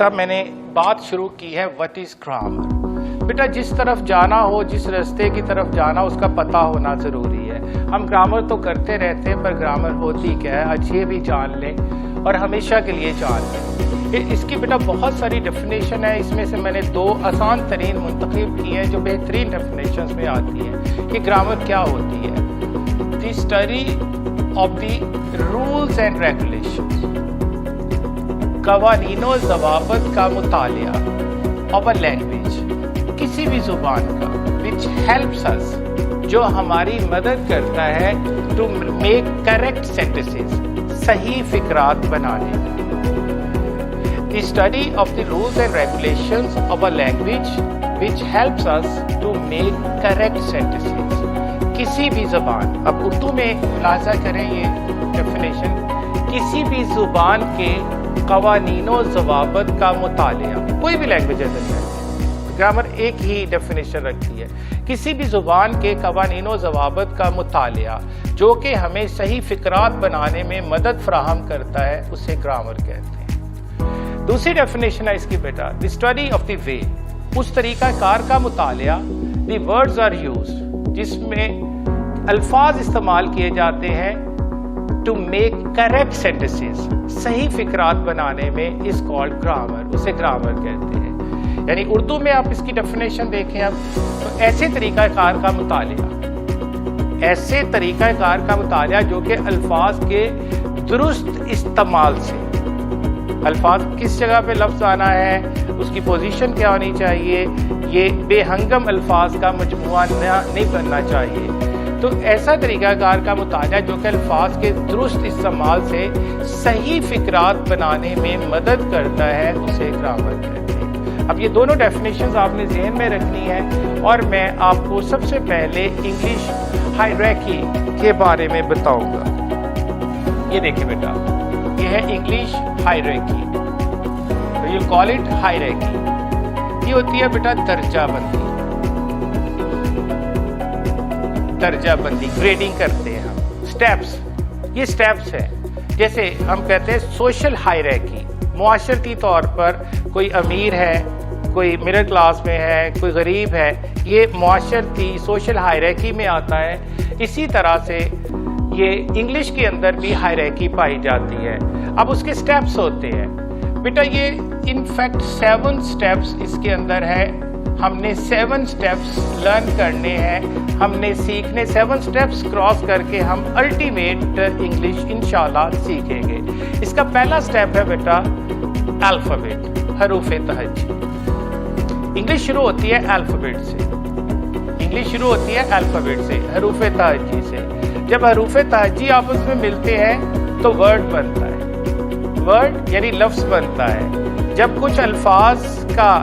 का मैंने बात शुरू की है व्हाट इज़ ग्रामर। बेटा जिस तरफ जाना हो, जिस रास्ते की तरफ जाना उसका पता होना ज़रूरी है। हम ग्रामर तो करते रहते हैं पर ग्रामर होती क्या है आज ये भी जान लें और हमेशा के लिए जान लें। इसकी बेटा बहुत सारी डेफिनेशन है, इसमें से मैंने दो आसान तरीन मुंतखब की हैं जो बेहतरीन डेफिनेशन में आती हैं कि ग्रामर क्या होती है। The study of the rules and regulations, कवानीनो ज़वाबित का मुतालिया ऑफ अ लैंग्वेज, किसी भी ज़ुबान का, विच हेल्प्स अस, जो हमारी मदद करता है टू मेक करेक्ट सेंटेंसेस, सही फिक्रात बनाने। The study of the rules and regulations of a language which helps us to make correct sentences, किसी भी ज़ुबान। अब उर्दू में मुलाजा करें ये डेफिनेशन, किसी भी ज़ुबान के कवानीनो ज़वाबित का मुतालिया, कोई भी लैंग्वेज है ग्रामर एक ही डेफिनेशन रखती है, किसी भी ज़ुबान के कवानीनो ज़वाबित का मुतालिया जो कि हमें सही फिक्रात बनाने में मदद फराहम करता है, उसे ग्रामर कहते हैं। दूसरी डेफिनेशन है इसकी बेटा, the study of the way, उस तरीक़ाकार का मुतालिया, द वर्ड्स आर यूज्ड, जिसमें अल्फाज इस्तेमाल किए जाते हैं टू मेक करेक्ट सेंटेंसेस, सही फिक्रात बनाने में, इज कॉल्ड ग्रामर, उसे ग्रामर कहते हैं। यानी उर्दू में आप इसकी डेफिनेशन देखें अब तो ऐसे तरीक़ाकार का मुतालिया, ऐसे तरीक़ाकार का मुतालिया जो कि अल्फाज के दुरुस्त इस्तेमाल से, अल्फाज किस जगह पे लफ्ज़ आना है, उसकी पोजीशन क्या होनी चाहिए, ये बेहंगम अल्फाज का मजमुआ नहीं बनना चाहिए। तो ऐसा तरीक़ाकार का मुतालिया जो कि अल्फाज के दुरुस्त इस्तेमाल से सही फिक्रात बनाने में मदद करता है, उसे ग्रामर कहते हैं। अब ये दोनों डेफिनेशंस आपने ज़हन में रखनी है और मैं आपको सबसे पहले इंग्लिश हायरार्की के बारे में बताऊंगा। ये देखिए बेटा, ये है इंग्लिश हायरार्की, तो यू कॉल इट हायरार्की। ये होती है बेटा दर्जाबंदी, दर्जाबंदी, ग्रेडिंग करते हैं हम, स्टेप्स, ये स्टेप्स हैं। जैसे हम कहते हैं सोशल हायरार्की, मुआशरती तौर पर कोई अमीर है, कोई मिडिल क्लास में है, कोई गरीब है, ये मुआशरती सोशल हायरार्की में आता है। इसी तरह से ये इंग्लिश के अंदर भी हायरार्की पाई जाती है। अब उसके स्टेप्स होते हैं बेटा, ये इनफैक्ट 7 स्टेप्स इसके अंदर है। हमने 7 स्टेप्स लर्न करने हैं, हमने सीखने 7 स्टेप्स क्रॉस करके हम अल्टीमेट इंग्लिश इंशाल्लाह सीखेंगे। इसका पहला स्टेप है बेटा अल्फ़ाबेट, हरूफ़े तहज्जी। इंग्लिश शुरू होती है अल्फ़ाबेट से, इंग्लिश शुरू होती है अल्फ़ाबेट से, हरूफ़े तहज्जी से। जब हरूफ़े तहज्जी आपस में मिलते हैं तो वर्ड बनता है, वर्ड यानी लफ्ज़ बनता है। जब कुछ अल्फाज का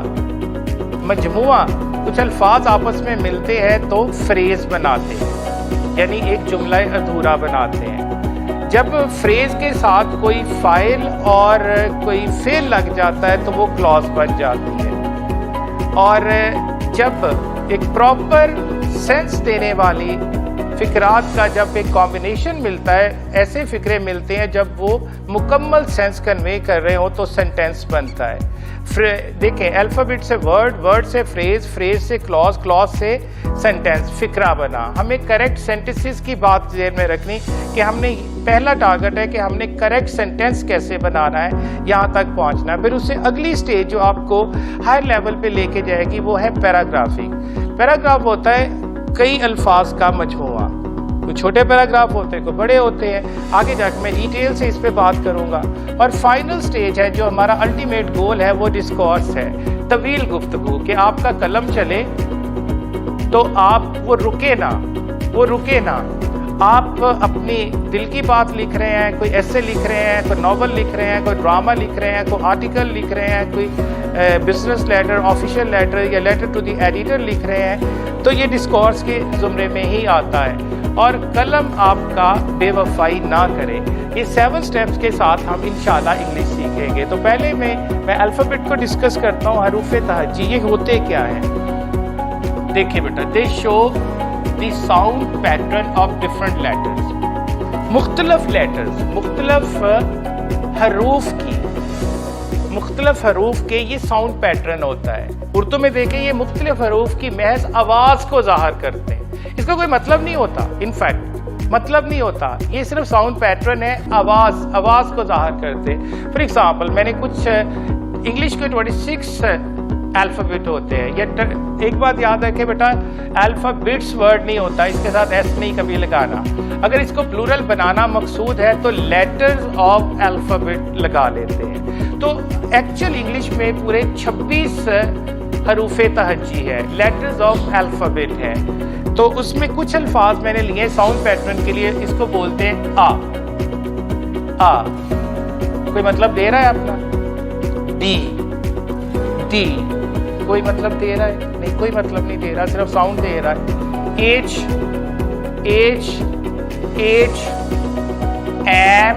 मजमुआ, कुछ अल्फाज आपस में मिलते हैं तो फ्रेज बनाते हैं, यानी एक जुमला अधूरा बनाते हैं। जब फ्रेज के साथ कोई फाइल और कोई फेल लग जाता है तो वो क्लॉज बन जाती है। और जब एक प्रॉपर सेंस देने वाली फिक्रात का जब एक कॉम्बिनेशन मिलता है, ऐसे फिक्रे मिलते हैं जब वो मुकम्मल सेंस कन्वे कर रहे हो तो सेंटेंस बनता है। देखें, अल्फ़ाबेट से वर्ड, वर्ड से फ्रेज, फ्रेज से क्लॉज, क्लॉज से सेंटेंस, फिक्रा बना। हमें करेक्ट सेंटेंसेस की बात ज़हन में रखनी कि हमने पहला टारगेट है कि हमने करेक्ट सेंटेंस कैसे बनाना है, यहाँ तक पहुँचना है। फिर उससे अगली स्टेज जो आपको हाई लेवल पे लेके जाएगी वो है पैराग्राफिंग। पैराग्राफ होता है कई अल्फाज का मजमुआ, कोई छोटे पैराग्राफ होते हैं, कोई बड़े होते हैं। आगे जाकर मैं डिटेल से इस पे बात करूंगा। और फाइनल स्टेज है जो हमारा अल्टीमेट गोल है, वो डिस्कोर्स है, तवील गुफ्तगू, कि आपका कलम चले तो आप वो रुके ना, वो रुके ना। आप अपनी दिल की बात लिख रहे हैं, कोई ऐसे लिख रहे हैं, कोई नॉवल लिख रहे हैं, कोई ड्रामा लिख रहे हैं, कोई आर्टिकल लिख रहे हैं, कोई बिजनेस लेटर, ऑफिशियल लेटर या लेटर टू द एडिटर लिख रहे हैं, तो ये डिस्कोर्स के ज़ुमरे में ही आता है। और कलम आपका बेवफाई ना करे। ये 7 स्टेप्स के साथ हम इंशाल्लाह इंग्लिश सीखेंगे। तो पहले मैं अल्फ़ाबेट को डिस्कस करता हूँ, हरूफ़े तहज्जी ये होते क्या हैं। देखिए बेटा, दे show the sound pattern of different letters, मुख्तलिफ लेटर्स, मुख्तलिफ हरूफ की मुख्तलिफ हरूफ के ये साउंड पैटर्न होता है। उर्दू में देखें ये मुख्तलिफ हरूफ की महज आवाज़ को ज़ाहिर करते हैं, इसका कोई मतलब नहीं होता, इनफैक्ट मतलब नहीं होता, ये सिर्फ साउंड पैटर्न है, आवाज़ को ज़ाहिर करते हैं। फॉर एग्जाम्पल मैंने कुछ इंग्लिश के 26 अल्फ़ाबेट होते हैं। ये एक बात याद रखें बेटा, अल्फ़ाबेट्स वर्ड नहीं होता, इसके साथ एस नहीं कभी लगाना। अगर इसको प्लूरल बनाना मकसूद है तो लेटर्स ऑफ अल्फ़ाबेट लगा लेते हैं। तो एक्चुअल इंग्लिश में पूरे 26 हरूफ तहज्जी है, लेटर्स ऑफ अल्फ़ाबेट है। तो उसमें कुछ अल्फाज मैंने लिए साउंड पैटर्न के लिए, इसको बोलते हैं आ। कोई मतलब दे रहा है अपना? डी, कोई मतलब दे रहा है? नहीं, कोई मतलब नहीं दे रहा, सिर्फ साउंड दे रहा है। H, M,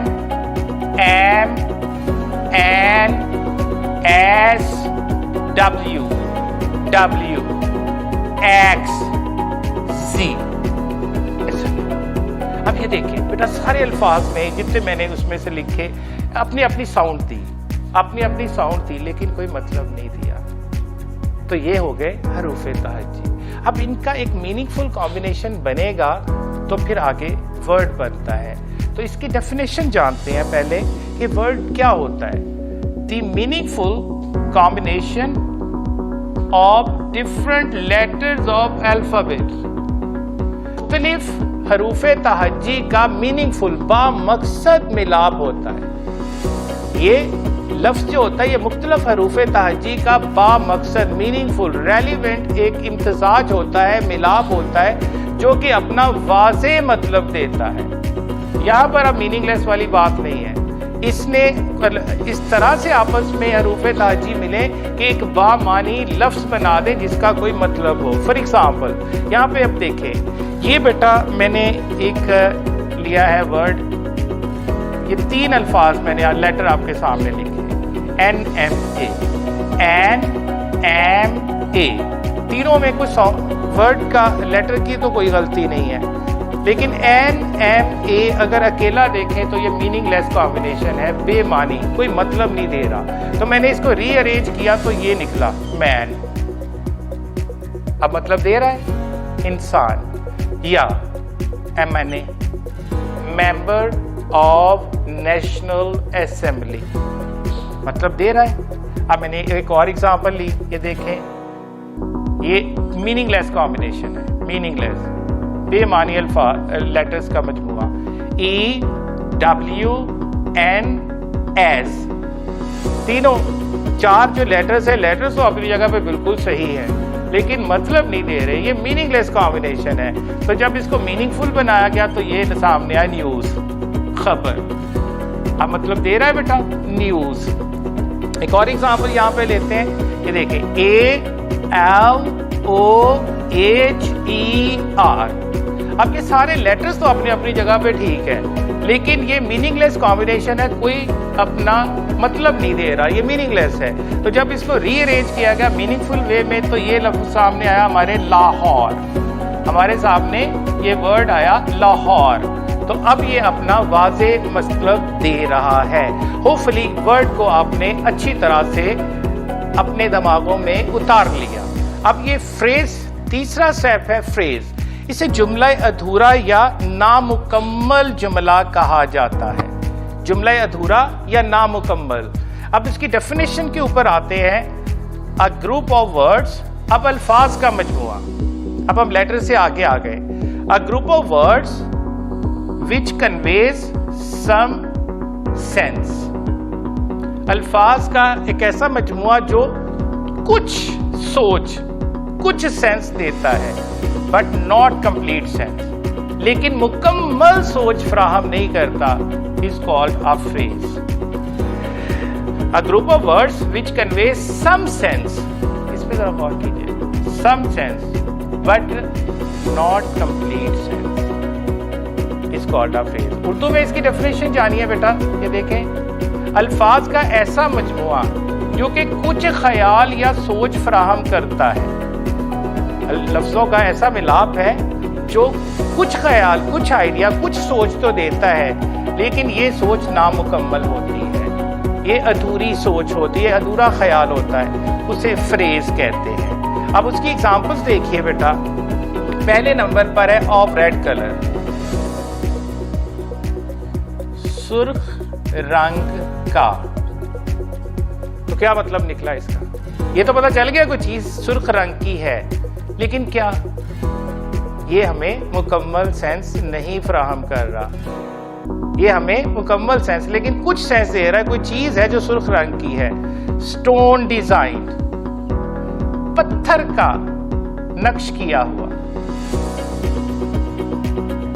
N, S, W, X, G. अब ये देखिए बेटा, सारे अल्फाज में जितने मैंने उसमें से लिखे अपनी अपनी साउंड दी, लेकिन कोई मतलब नहीं दिया। तो ये हो गए हरूफ तहज्जी। अब इनका एक मीनिंगफुल कॉम्बिनेशन बनेगा तो फिर आगे वर्ड बनता है। तो इसकी डेफिनेशन जानते हैं पहले कि वर्ड क्या होता है। The meaningful combination of different letters of alphabets, मुख्तलिफ हरूफ तहज्जी का मीनिंगफुल बामकसद मिलाप होता है। ये लफ्ज़ जो होता है ये मुख्तलिफ हरूफ तहज्जी का बामकसद मीनिंगफुल रेलिवेंट एक इम्तजाज होता है, मिलाप होता है, जो कि अपना वाज़े मतलब देता है। यहाँ पर अब मीनिंगलेस वाली बात नहीं है, इसने इस तरह से आपस में हरूफ तहज्जी मिले कि एक बामानी लफ्ज़ बना दे जिसका कोई मतलब हो। फॉर एग्जाम्पल यहाँ पे अब देखें, ये बेटा मैंने एक लिया है वर्ड, ये 3 अल्फाज मैंने लेटर आपके सामने लिखे, NMA, तीनों में कुछ वर्ड का लेटर की तो कोई गलती नहीं है, लेकिन NMA अगर अकेला देखें तो ये मीनिंगलेस कॉम्बिनेशन है, बेमानी, कोई मतलब नहीं दे रहा। तो मैंने इसको रीअरेंज किया तो ये निकला मैन। अब मतलब दे रहा है इंसान, या MNA, member of national assembly, मतलब दे रहा है। अब मैंने एक और एग्जांपल ली, ये देखें, ये मीनिंगलेस कॉम्बिनेशन है, मीनिंगलेस बेमानी लेटर्स का मजमुआ, EWNS, तीनों 4 जो लेटर्स है, लेटर्स तो अपनी जगह पे बिल्कुल सही है लेकिन मतलब नहीं दे रहे, ये मीनिंगलेस कॉम्बिनेशन है। तो जब इसको मीनिंगफुल बनाया गया तो ये सामने आया न्यूज़, खबर। अब मतलब दे रहा है बेटा न्यूज़। एक और एग्जांपल यहाँ पे लेते हैं, ये देखें, ALOHER। अब ये सारे लेटर्स तो अपनी अपनी जगह पे ठीक है, लेकिन ये मीनिंगलेस कॉम्बिनेशन है, कोई अपना मतलब नहीं दे रहा, ये मीनिंगलेस है। तो जब इसको रीअरेंज किया गया मीनिंगफुल वे में तो ये लफ्ज़ सामने आया हमारे लाहौर, हमारे सामने ये वर्ड आया लाहौर। तो अब ये अपना वाज़े मतलब दे रहा है। होपफुली वर्ड को आपने अच्छी तरह से अपने दिमागों में उतार लिया। अब ये फ्रेज, तीसरा स्टेप है फ्रेज। इसे जुमला अधूरा या नामुकम्मल जुमला कहा जाता है, जुमला अधूरा या नामुकम्मल। अब इसकी डेफिनेशन के ऊपर आते हैं। अ ग्रुप ऑफ वर्ड्स, अब अल्फाज का मजमुआ, अब हम लेटर से आगे आ गए। अ group of words which conveys some sense, अल्फाज का एक ऐसा मजमुआ जो कुछ सोच, कुछ सेंस देता है, बट नॉट कंप्लीट सेंस, लेकिन मुकम्मल सोच फ्राहम नहीं करता, is called a phrase. A group of words which convey some sense, इस पे जरा गौर कीजिए, some sense but not complete sense is called a phrase. Urdu में इसकी डेफिनेशन जानिए बेटा, ये देखें, अल्फाज का ऐसा मजमुआ जो कि कुछ ख्याल या सोच फ्राहम करता है, लफ्ज़ों का ऐसा मिलाप है जो कुछ ख्याल, कुछ आइडिया, कुछ सोच तो देता है, लेकिन ये सोच नामुकम्मल होती है। ये अधूरी सोच होती है, अधूरा ख्याल होता है, उसे फ्रेज कहते हैं। अब उसकी एग्जांपल्स देखिए बेटा। पहले नंबर पर है ऑफ रेड कलर, सुर्ख रंग का। तो क्या मतलब निकला इसका? ये तो पता चल गया कोई चीज सुर्ख रंग की है, लेकिन क्या? ये हमें मुकम्मल सेंस नहीं फराहम कर रहा। ये हमें मुकम्मल सेंस, लेकिन कुछ सेंस दे रहा है। कोई चीज है जो सुर्ख रंग की है, स्टोन डिजाइन, पत्थर का नक्श किया हुआ,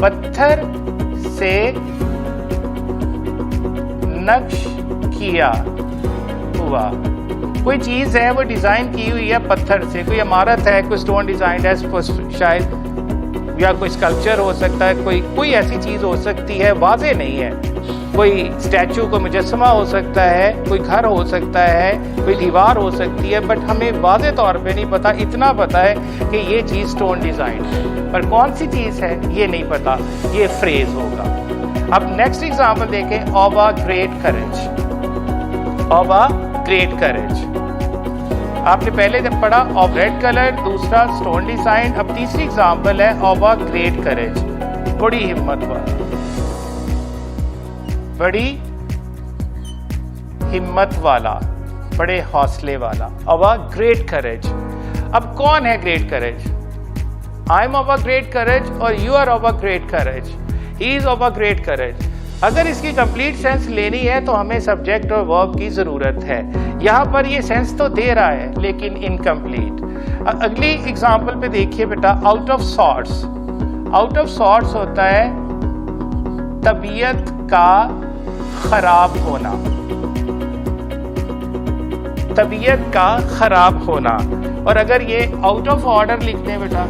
पत्थर से नक्श किया हुआ कोई चीज है, वो डिजाइन की हुई है पत्थर से। कोई इमारत है, कोई स्टोन डिजाइन है शायद, या कोई स्कल्पचर हो सकता है, कोई ऐसी चीज हो सकती है, वाज़ेह नहीं है। कोई स्टैचू, कोई मुजस्समा हो सकता है, कोई घर हो सकता है, कोई दीवार हो सकती है, बट हमें वाज़ेह तौर पे नहीं पता। इतना पता है कि ये चीज स्टोन डिजाइन है, पर कौन सी चीज है ये नहीं पता। ये फ्रेज होगा। अब नेक्स्ट एग्जाम्पल देखें, of a great courage. Of a great करेज आपने पहले जब पढ़ा ऑफ रेड कलर, दूसरा स्टोन डिजाइन। अब तीसरी एग्जाम्पल है ऑफ अ ग्रेट करेज, बड़ी हिम्मत वाला, बड़ी हिम्मत वाला, बड़े हौसले वाला, ऑफ अ ग्रेट करेज। अब कौन है great courage? I am of a great courage और you are of a great courage, he is of a great courage. अगर इसकी कंप्लीट सेंस लेनी है तो हमें सब्जेक्ट और वर्ब की जरूरत है। यहाँ पर ये सेंस तो दे रहा है लेकिन इनकम्प्लीट। अगली एग्जाम्पल पे देखिए बेटा, out of sorts. Out of sorts होता है तबीयत का खराब होना, तबीयत का खराब होना। और अगर ये आउट ऑफ ऑर्डर लिख दें बेटा,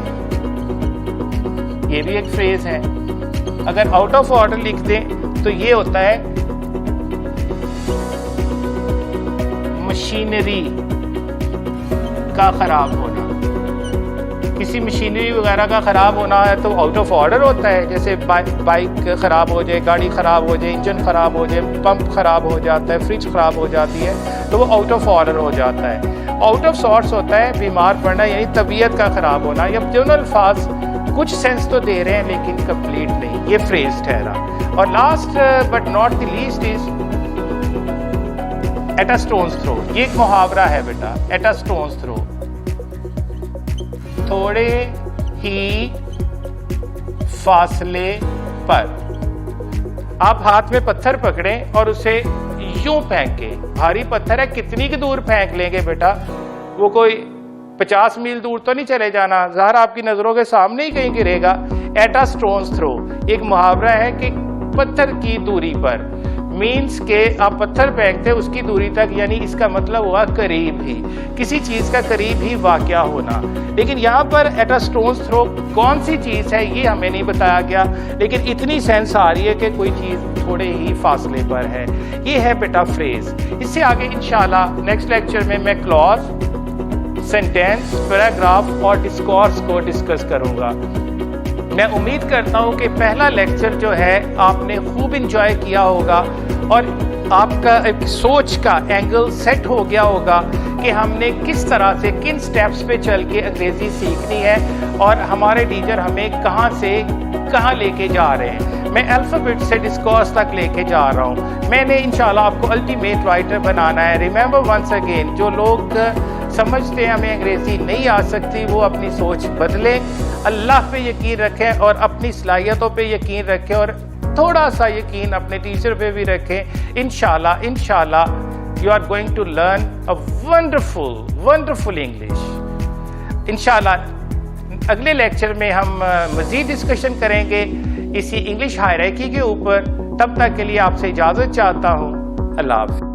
ये भी एक फ्रेज है। अगर आउट ऑफ ऑर्डर लिख दें तो ये होता है मशीनरी का खराब होना। किसी मशीनरी वगैरह का खराब होना है तो आउट ऑफ ऑर्डर होता है। जैसे बाइक खराब हो जाए, गाड़ी खराब हो जाए, इंजन खराब हो जाए, पंप खराब हो जाता है, फ्रिज खराब हो जाती है, तो वो आउट ऑफ ऑर्डर हो जाता है। आउट ऑफ सॉर्ट्स होता है बीमार पड़ना, यानी तबीयत का खराब होना। या दोनों अल्फाज कुछ सेंस तो दे रहे हैं लेकिन कंप्लीट नहीं, ये फ्रेज ठहरा। और last but not the least is at a stone's throw. ये एक मुहावरा है बेटा, एट अ स्टोन्स थ्रो, थोड़े ही फासले पर। आप हाथ में पत्थर पकड़ें और उसे यूं फेंके, भारी पत्थर है, कितनी की दूर फेंक लेंगे बेटा, वो कोई 50 मील दूर तो नहीं चले जाना, ज़ाहिर आपकी नजरों के सामने ही कहीं गिरेगा। एट अ स्टोन्स थ्रो एक मुहावरा है कि पत्थर की दूरी पर, मीन्स के आप पत्थर फेंकते उसकी दूरी तक, यानी इसका मतलब हुआ करीब ही, किसी चीज का करीब ही वाक़या होना। लेकिन यहाँ पर एट अ स्टोन्स थ्रो कौन सी चीज है ये हमें नहीं बताया गया, लेकिन इतनी सेंस आ रही है कि कोई चीज थोड़े ही फासले पर है। ये है बेटा फ्रेज। इससे आगे इंशाल्लाह नेक्स्ट लेक्चर में मैं क्लॉज, सेंटेंस, पैराग्राफ और डिस्कोर्स को डिस्कस करूंगा। मैं उम्मीद करता हूं कि पहला लेक्चर जो है आपने खूब इंजॉय किया होगा और आपका एक सोच का एंगल सेट हो गया होगा कि हमने किस तरह से, किन स्टेप्स पे चल के अंग्रेज़ी सीखनी है और हमारे टीचर हमें कहां से कहां लेके जा रहे हैं। मैं अल्फ़ाबेट से डिस्कोर्स तक लेके जा रहा हूं। मैंने इंशाल्लाह आपको अल्टीमेट राइटर बनाना है। रिमेंबर वंस अगेन, जो लोग समझते हैं हमें अंग्रेज़ी नहीं आ सकती, वो अपनी सोच बदलें, अल्लाह पे यकीन रखें और अपनी सलाहियतों पे यकीन रखें और थोड़ा सा यकीन अपने टीचर पे भी रखें। इंशाल्लाह you are going to learn a wonderful English. इंशाल्लाह अगले लेक्चर में हम मज़ीद डिस्कशन करेंगे इसी इंग्लिश हायरार्की के ऊपर। तब तक के लिए आपसे इजाज़त चाहता हूँ। अल्लाह हाफ़िज़।